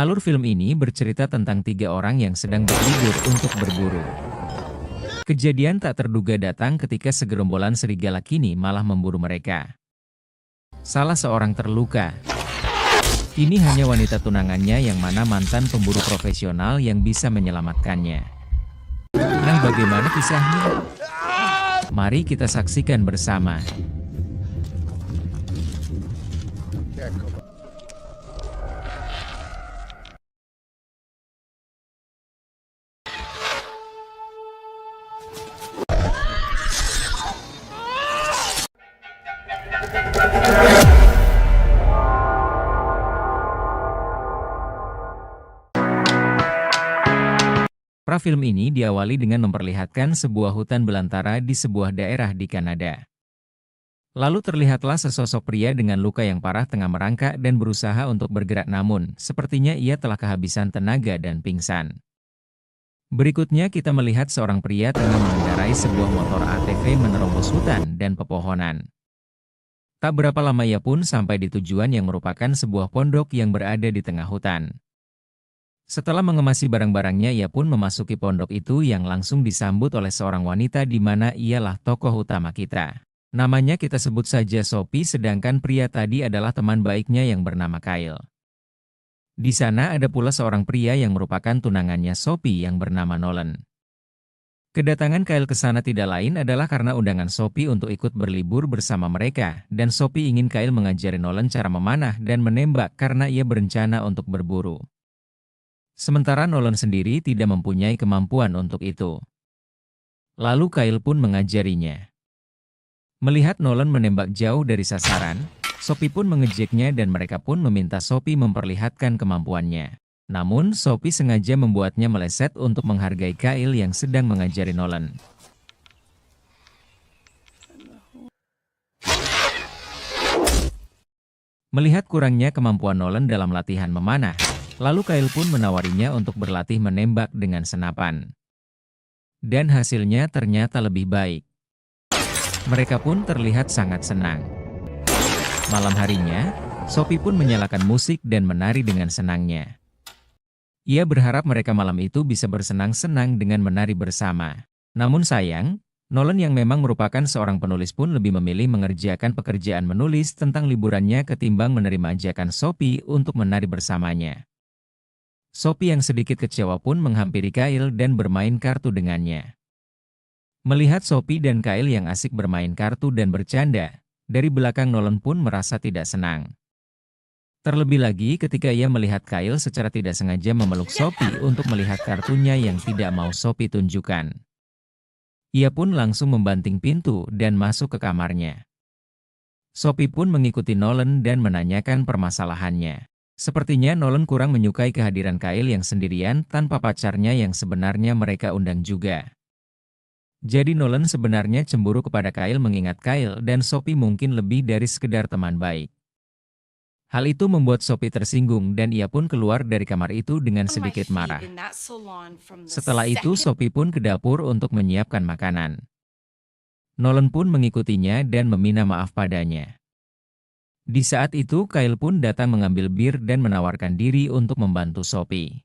Alur film ini bercerita tentang 3 orang yang sedang berlibur untuk berburu. Kejadian tak terduga datang ketika segerombolan serigala kini malah memburu mereka. Salah seorang terluka. Ini hanya wanita tunangannya yang mana mantan pemburu profesional yang bisa menyelamatkannya. Nah, bagaimana kisahnya? Mari kita saksikan bersama. Film ini diawali dengan memperlihatkan sebuah hutan belantara di sebuah daerah di Kanada. Lalu terlihatlah sesosok pria dengan luka yang parah tengah merangkak dan berusaha untuk bergerak, namun sepertinya ia telah kehabisan tenaga dan pingsan. Berikutnya kita melihat seorang pria tengah mengendarai sebuah motor ATV menerobos hutan dan pepohonan. Tak berapa lama ia pun sampai di tujuan yang merupakan sebuah pondok yang berada di tengah hutan. Setelah mengemasi barang-barangnya, ia pun memasuki pondok itu yang langsung disambut oleh seorang wanita di mana ialah tokoh utama kita. Namanya kita sebut saja Sophie, sedangkan pria tadi adalah teman baiknya yang bernama Kyle. Di sana ada pula seorang pria yang merupakan tunangannya Sophie yang bernama Nolan. Kedatangan Kyle ke sana tidak lain adalah karena undangan Sophie untuk ikut berlibur bersama mereka, dan Sophie ingin Kyle mengajari Nolan cara memanah dan menembak karena ia berencana untuk berburu. Sementara Nolan sendiri tidak mempunyai kemampuan untuk itu. Lalu Kyle pun mengajarinya. Melihat Nolan menembak jauh dari sasaran, Sophie pun mengejeknya dan mereka pun meminta Sophie memperlihatkan kemampuannya. Namun Sophie sengaja membuatnya meleset untuk menghargai Kyle yang sedang mengajari Nolan. Melihat kurangnya kemampuan Nolan dalam latihan memanah, lalu Kyle pun menawarinya untuk berlatih menembak dengan senapan. Dan hasilnya ternyata lebih baik. Mereka pun terlihat sangat senang. Malam harinya, Sophie pun menyalakan musik dan menari dengan senangnya. Ia berharap mereka malam itu bisa bersenang-senang dengan menari bersama. Namun sayang, Nolan yang memang merupakan seorang penulis pun lebih memilih mengerjakan pekerjaan menulis tentang liburannya ketimbang menerima ajakan Sophie untuk menari bersamanya. Sophie yang sedikit kecewa pun menghampiri Kyle dan bermain kartu dengannya. Melihat Sophie dan Kyle yang asik bermain kartu dan bercanda, dari belakang Nolan pun merasa tidak senang. Terlebih lagi ketika ia melihat Kyle secara tidak sengaja memeluk Sophie untuk melihat kartunya yang tidak mau Sophie tunjukkan. Ia pun langsung membanting pintu dan masuk ke kamarnya. Sophie pun mengikuti Nolan dan menanyakan permasalahannya. Sepertinya Nolan kurang menyukai kehadiran Kyle yang sendirian tanpa pacarnya yang sebenarnya mereka undang juga. Jadi Nolan sebenarnya cemburu kepada Kyle mengingat Kyle dan Sophie mungkin lebih dari sekedar teman baik. Hal itu membuat Sophie tersinggung dan ia pun keluar dari kamar itu dengan sedikit marah. Setelah itu Sophie pun ke dapur untuk menyiapkan makanan. Nolan pun mengikutinya dan meminta maaf padanya. Di saat itu Kyle pun datang mengambil bir dan menawarkan diri untuk membantu Sophie.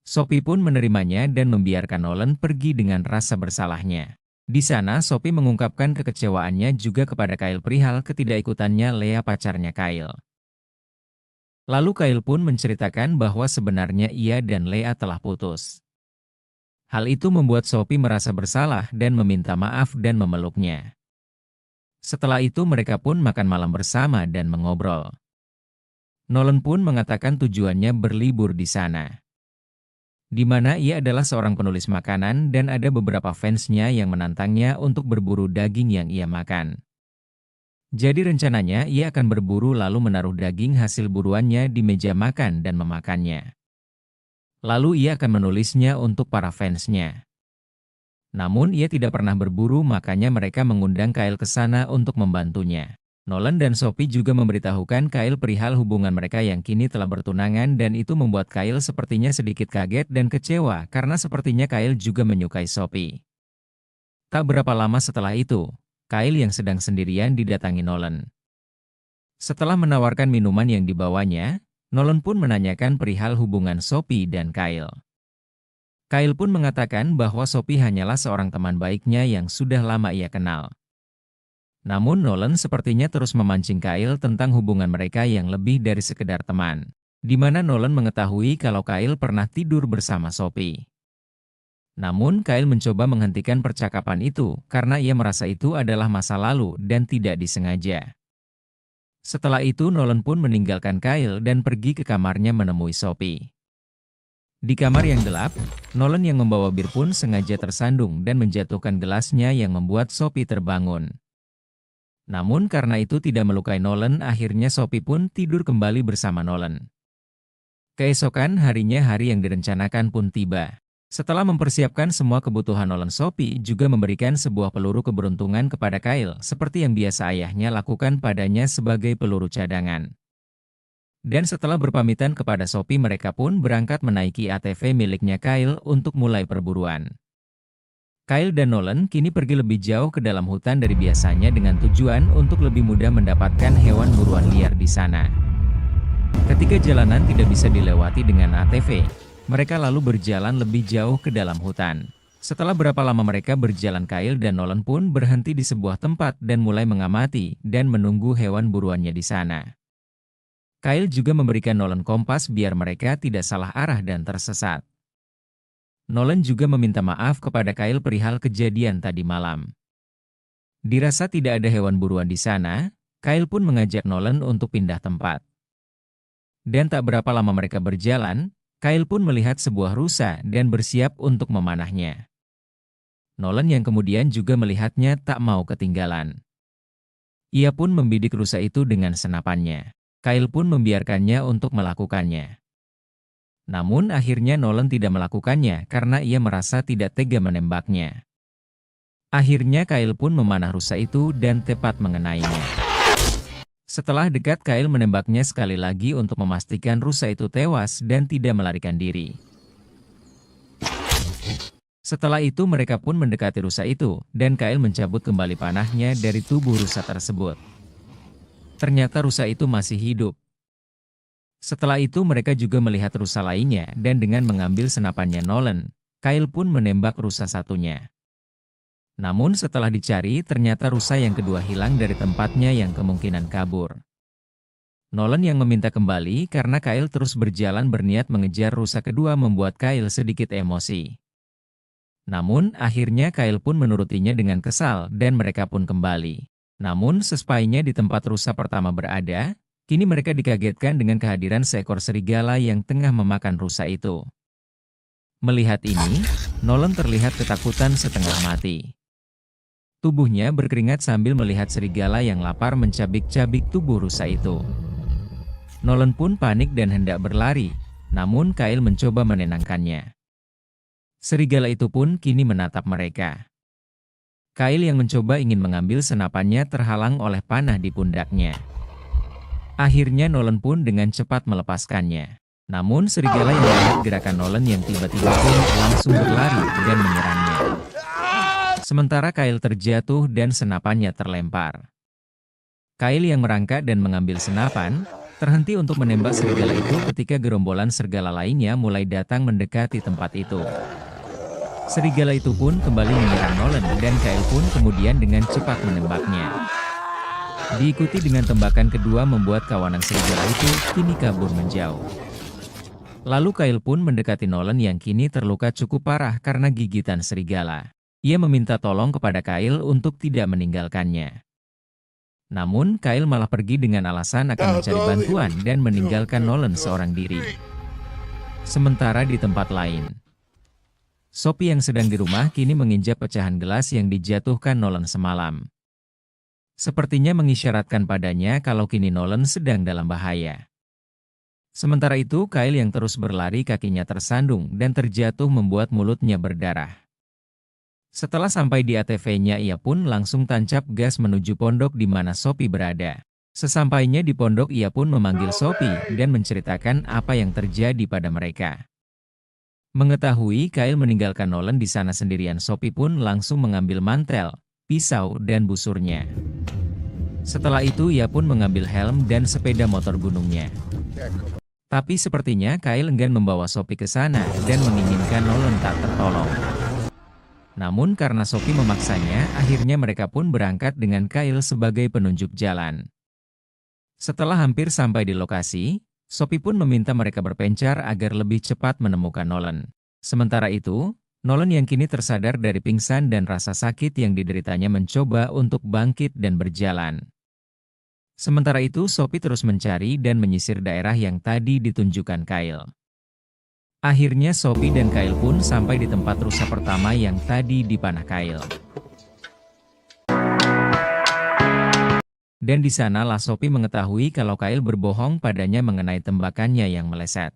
Sophie pun menerimanya dan membiarkan Nolan pergi dengan rasa bersalahnya. Di sana Sophie mengungkapkan kekecewaannya juga kepada Kyle perihal ketidakikutannya Lea, pacarnya Kyle. Lalu Kyle pun menceritakan bahwa sebenarnya ia dan Lea telah putus. Hal itu membuat Sophie merasa bersalah dan meminta maaf dan memeluknya. Setelah itu mereka pun makan malam bersama dan mengobrol. Nolan pun mengatakan tujuannya berlibur di sana. Di mana ia adalah seorang penulis makanan dan ada beberapa fansnya yang menantangnya untuk berburu daging yang ia makan. Jadi rencananya ia akan berburu lalu menaruh daging hasil buruannya di meja makan dan memakannya. Lalu ia akan menulisnya untuk para fansnya. Namun ia tidak pernah berburu, makanya mereka mengundang Kyle ke sana untuk membantunya. Nolan dan Sophie juga memberitahukan Kyle perihal hubungan mereka yang kini telah bertunangan dan itu membuat Kyle sepertinya sedikit kaget dan kecewa karena sepertinya Kyle juga menyukai Sophie. Tak berapa lama setelah itu, Kyle yang sedang sendirian didatangi Nolan. Setelah menawarkan minuman yang dibawanya, Nolan pun menanyakan perihal hubungan Sophie dan Kyle. Kyle pun mengatakan bahwa Sophie hanyalah seorang teman baiknya yang sudah lama ia kenal. Namun Nolan sepertinya terus memancing Kyle tentang hubungan mereka yang lebih dari sekedar teman, di mana Nolan mengetahui kalau Kyle pernah tidur bersama Sophie. Namun Kyle mencoba menghentikan percakapan itu karena ia merasa itu adalah masa lalu dan tidak disengaja. Setelah itu Nolan pun meninggalkan Kyle dan pergi ke kamarnya menemui Sophie. Di kamar yang gelap, Nolan yang membawa bir pun sengaja tersandung dan menjatuhkan gelasnya yang membuat Sophie terbangun. Namun karena itu tidak melukai Nolan, akhirnya Sophie pun tidur kembali bersama Nolan. Keesokan harinya hari yang direncanakan pun tiba. Setelah mempersiapkan semua kebutuhan Nolan, Sophie juga memberikan sebuah peluru keberuntungan kepada Kyle seperti yang biasa ayahnya lakukan padanya sebagai peluru cadangan. Dan setelah berpamitan kepada Sophie, mereka pun berangkat menaiki ATV miliknya Kyle untuk mulai perburuan. Kyle dan Nolan kini pergi lebih jauh ke dalam hutan dari biasanya dengan tujuan untuk lebih mudah mendapatkan hewan buruan liar di sana. Ketika jalanan tidak bisa dilewati dengan ATV, mereka lalu berjalan lebih jauh ke dalam hutan. Setelah berapa lama mereka berjalan, Kyle dan Nolan pun berhenti di sebuah tempat dan mulai mengamati dan menunggu hewan buruannya di sana. Kyle juga memberikan Nolan kompas biar mereka tidak salah arah dan tersesat. Nolan juga meminta maaf kepada Kyle perihal kejadian tadi malam. Dirasa tidak ada hewan buruan di sana, Kyle pun mengajak Nolan untuk pindah tempat. Dan tak berapa lama mereka berjalan, Kyle pun melihat sebuah rusa dan bersiap untuk memanahnya. Nolan yang kemudian juga melihatnya tak mau ketinggalan. Ia pun membidik rusa itu dengan senapannya. Kyle pun membiarkannya untuk melakukannya. Namun akhirnya Nolan tidak melakukannya karena ia merasa tidak tega menembaknya. Akhirnya Kyle pun memanah rusa itu dan tepat mengenainya. Setelah dekat, Kyle menembaknya sekali lagi untuk memastikan rusa itu tewas dan tidak melarikan diri. Setelah itu mereka pun mendekati rusa itu, dan Kyle mencabut kembali panahnya dari tubuh rusa tersebut. Ternyata rusa itu masih hidup. Setelah itu mereka juga melihat rusa lainnya, dan dengan mengambil senapannya Nolan, Kyle pun menembak rusa satunya. Namun setelah dicari, ternyata rusa yang kedua hilang dari tempatnya yang kemungkinan kabur. Nolan yang meminta kembali karena Kyle terus berjalan berniat mengejar rusa kedua membuat Kyle sedikit emosi. Namun akhirnya Kyle pun menurutinya dengan kesal dan mereka pun kembali. Namun sesampainya di tempat rusa pertama berada, kini mereka dikagetkan dengan kehadiran seekor serigala yang tengah memakan rusa itu. Melihat ini, Nolan terlihat ketakutan setengah mati. Tubuhnya berkeringat sambil melihat serigala yang lapar mencabik-cabik tubuh rusa itu. Nolan pun panik dan hendak berlari, namun Kyle mencoba menenangkannya. Serigala itu pun kini menatap mereka. Kyle yang mencoba ingin mengambil senapannya terhalang oleh panah di pundaknya. Akhirnya Nolan pun dengan cepat melepaskannya. Namun serigala yang melihat gerakan Nolan yang tiba-tiba pun langsung berlari dan menyerangnya. Sementara Kyle terjatuh dan senapannya terlempar. Kyle yang merangkak dan mengambil senapan, terhenti untuk menembak serigala itu ketika gerombolan serigala lainnya mulai datang mendekati tempat itu. Serigala itu pun kembali menyerang Nolan dan Kyle pun kemudian dengan cepat menembaknya. Diikuti dengan tembakan kedua membuat kawanan serigala itu kini kabur menjauh. Lalu Kyle pun mendekati Nolan yang kini terluka cukup parah karena gigitan serigala. Ia meminta tolong kepada Kyle untuk tidak meninggalkannya. Namun Kyle malah pergi dengan alasan akan mencari bantuan dan meninggalkan Nolan seorang diri. Sementara di tempat lain, Sophie yang sedang di rumah kini menginjak pecahan gelas yang dijatuhkan Nolan semalam. Sepertinya mengisyaratkan padanya kalau kini Nolan sedang dalam bahaya. Sementara itu Kyle yang terus berlari kakinya tersandung dan terjatuh membuat mulutnya berdarah. Setelah sampai di ATV-nya ia pun langsung tancap gas menuju pondok di mana Sophie berada. Sesampainya di pondok ia pun memanggil Sophie dan menceritakan apa yang terjadi pada mereka. Mengetahui Kyle meninggalkan Nolan di sana sendirian, Sophie pun langsung mengambil mantel, pisau dan busurnya. Setelah itu ia pun mengambil helm dan sepeda motor gunungnya. Tapi sepertinya Kyle enggan membawa Sophie ke sana dan menginginkan Nolan tak tertolong. Namun karena Sophie memaksanya, akhirnya mereka pun berangkat dengan Kyle sebagai penunjuk jalan. Setelah hampir sampai di lokasi, Sophie pun meminta mereka berpencar agar lebih cepat menemukan Nolan. Sementara itu, Nolan yang kini tersadar dari pingsan dan rasa sakit yang dideritanya mencoba untuk bangkit dan berjalan. Sementara itu Sophie terus mencari dan menyisir daerah yang tadi ditunjukkan Kyle. Akhirnya Sophie dan Kyle pun sampai di tempat rusa pertama yang tadi dipanah Kyle. Dan di sanalah Sophie mengetahui kalau Kyle berbohong padanya mengenai tembakannya yang meleset.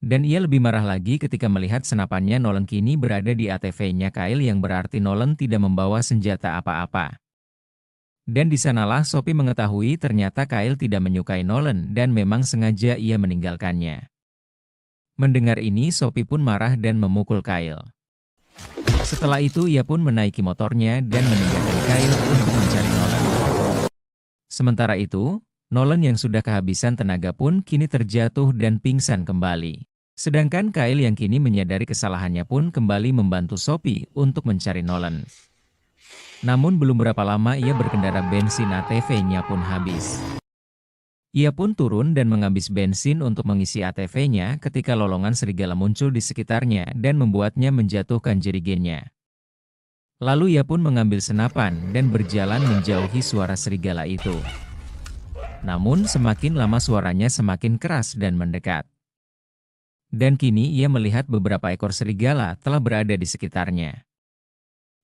Dan ia lebih marah lagi ketika melihat senapannya Nolan kini berada di ATV-nya Kyle yang berarti Nolan tidak membawa senjata apa-apa. Dan di sanalah Sophie mengetahui ternyata Kyle tidak menyukai Nolan dan memang sengaja ia meninggalkannya. Mendengar ini Sophie pun marah dan memukul Kyle. Setelah itu ia pun menaiki motornya dan meninggalkan Kyle untuk mencari Nolan. Sementara itu, Nolan yang sudah kehabisan tenaga pun kini terjatuh dan pingsan kembali. Sedangkan Kyle yang kini menyadari kesalahannya pun kembali membantu Sophie untuk mencari Nolan. Namun belum berapa lama ia berkendara bensin ATV-nya pun habis. Ia pun turun dan menghabis bensin untuk mengisi ATV-nya ketika lolongan serigala muncul di sekitarnya dan membuatnya menjatuhkan jerigennya. Lalu ia pun mengambil senapan dan berjalan menjauhi suara serigala itu. Namun semakin lama suaranya semakin keras dan mendekat. Dan kini ia melihat beberapa ekor serigala telah berada di sekitarnya.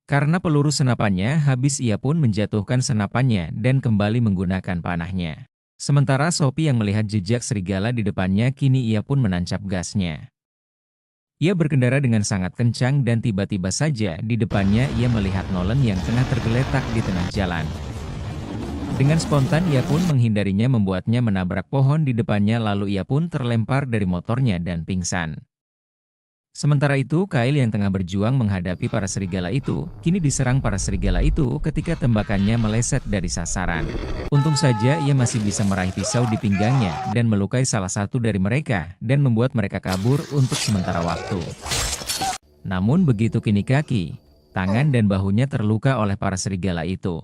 Karena peluru senapannya habis ia pun menjatuhkan senapannya dan kembali menggunakan panahnya. Sementara Sophie yang melihat jejak serigala di depannya kini ia pun menancap gasnya. Ia berkendara dengan sangat kencang dan tiba-tiba saja di depannya ia melihat Nolan yang tengah tergeletak di tengah jalan. Dengan spontan ia pun menghindarinya membuatnya menabrak pohon di depannya lalu ia pun terlempar dari motornya dan pingsan. Sementara itu Kyle yang tengah berjuang menghadapi para serigala itu, kini diserang para serigala itu ketika tembakannya meleset dari sasaran. Untung saja ia masih bisa meraih pisau di pinggangnya dan melukai salah satu dari mereka dan membuat mereka kabur untuk sementara waktu. Namun begitu kini kaki, tangan dan bahunya terluka oleh para serigala itu.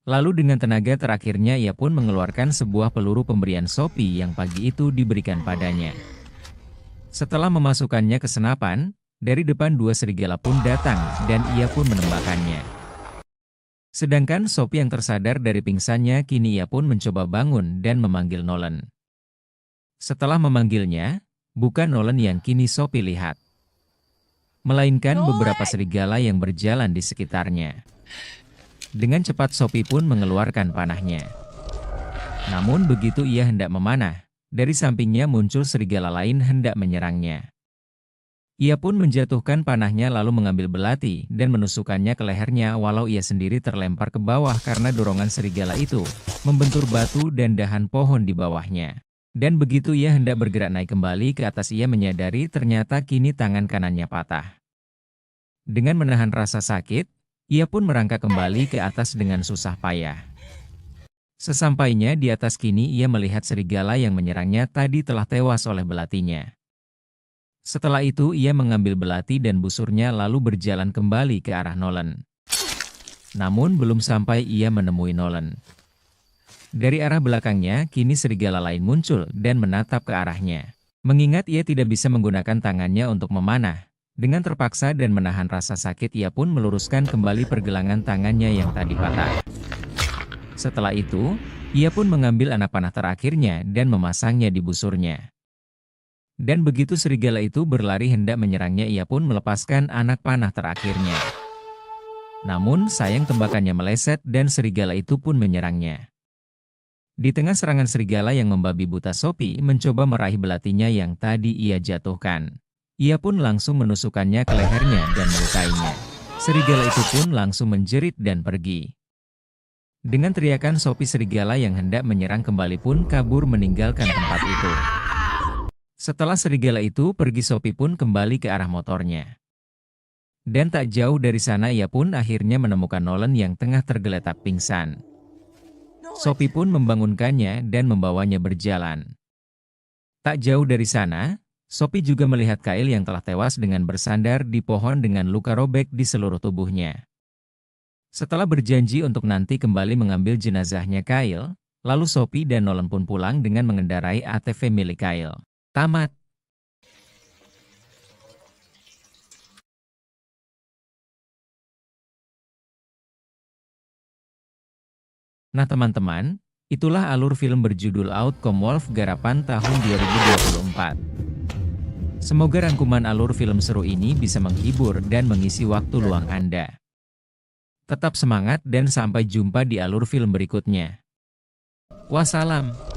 Lalu dengan tenaga terakhirnya ia pun mengeluarkan sebuah peluru pemberian Sophie yang pagi itu diberikan padanya. Setelah memasukkannya ke senapan, dari depan dua serigala pun datang dan ia pun menembakkannya. Sedangkan Sophie yang tersadar dari pingsannya kini ia pun mencoba bangun dan memanggil Nolan. Setelah memanggilnya, bukan Nolan yang kini Sophie lihat, melainkan beberapa serigala yang berjalan di sekitarnya. Dengan cepat Sophie pun mengeluarkan panahnya. Namun begitu ia hendak memanah, dari sampingnya muncul serigala lain hendak menyerangnya. Ia pun menjatuhkan panahnya lalu mengambil belati dan menusukkannya ke lehernya walau ia sendiri terlempar ke bawah karena dorongan serigala itu membentur batu dan dahan pohon di bawahnya. Dan begitu ia hendak bergerak naik kembali ke atas ia menyadari ternyata kini tangan kanannya patah. Dengan menahan rasa sakit, ia pun merangkak kembali ke atas dengan susah payah. Sesampainya di atas kini ia melihat serigala yang menyerangnya tadi telah tewas oleh belatinya. Setelah itu ia mengambil belati dan busurnya lalu berjalan kembali ke arah Nolan. Namun belum sampai ia menemui Nolan. Dari arah belakangnya kini serigala lain muncul dan menatap ke arahnya. Mengingat ia tidak bisa menggunakan tangannya untuk memanah, dengan terpaksa dan menahan rasa sakit ia pun meluruskan kembali pergelangan tangannya yang tadi patah. Setelah itu, ia pun mengambil anak panah terakhirnya dan memasangnya di busurnya. Dan begitu serigala itu berlari hendak menyerangnya ia pun melepaskan anak panah terakhirnya. Namun sayang tembakannya meleset dan serigala itu pun menyerangnya. Di tengah serangan serigala yang membabi buta Sophie mencoba meraih belatinya yang tadi ia jatuhkan. Ia pun langsung menusukkannya ke lehernya dan melukainya. Serigala itu pun langsung menjerit dan pergi. Dengan teriakan Sophie serigala yang hendak menyerang kembali pun kabur meninggalkan tempat itu. Setelah serigala itu pergi Sophie pun kembali ke arah motornya. Dan tak jauh dari sana ia pun akhirnya menemukan Nolan yang tengah tergeletak pingsan. Sophie pun membangunkannya dan membawanya berjalan. Tak jauh dari sana, Sophie juga melihat Kyle yang telah tewas dengan bersandar di pohon dengan luka robek di seluruh tubuhnya. Setelah berjanji untuk nanti kembali mengambil jenazahnya Kyle, lalu Sophie dan Nolan pun pulang dengan mengendarai ATV milik Kyle. Tamat. Nah teman-teman, itulah alur film berjudul Outcome Wolf garapan tahun 2024. Semoga rangkuman alur film seru ini bisa menghibur dan mengisi waktu luang Anda. Tetap semangat dan sampai jumpa di alur film berikutnya. Wassalam.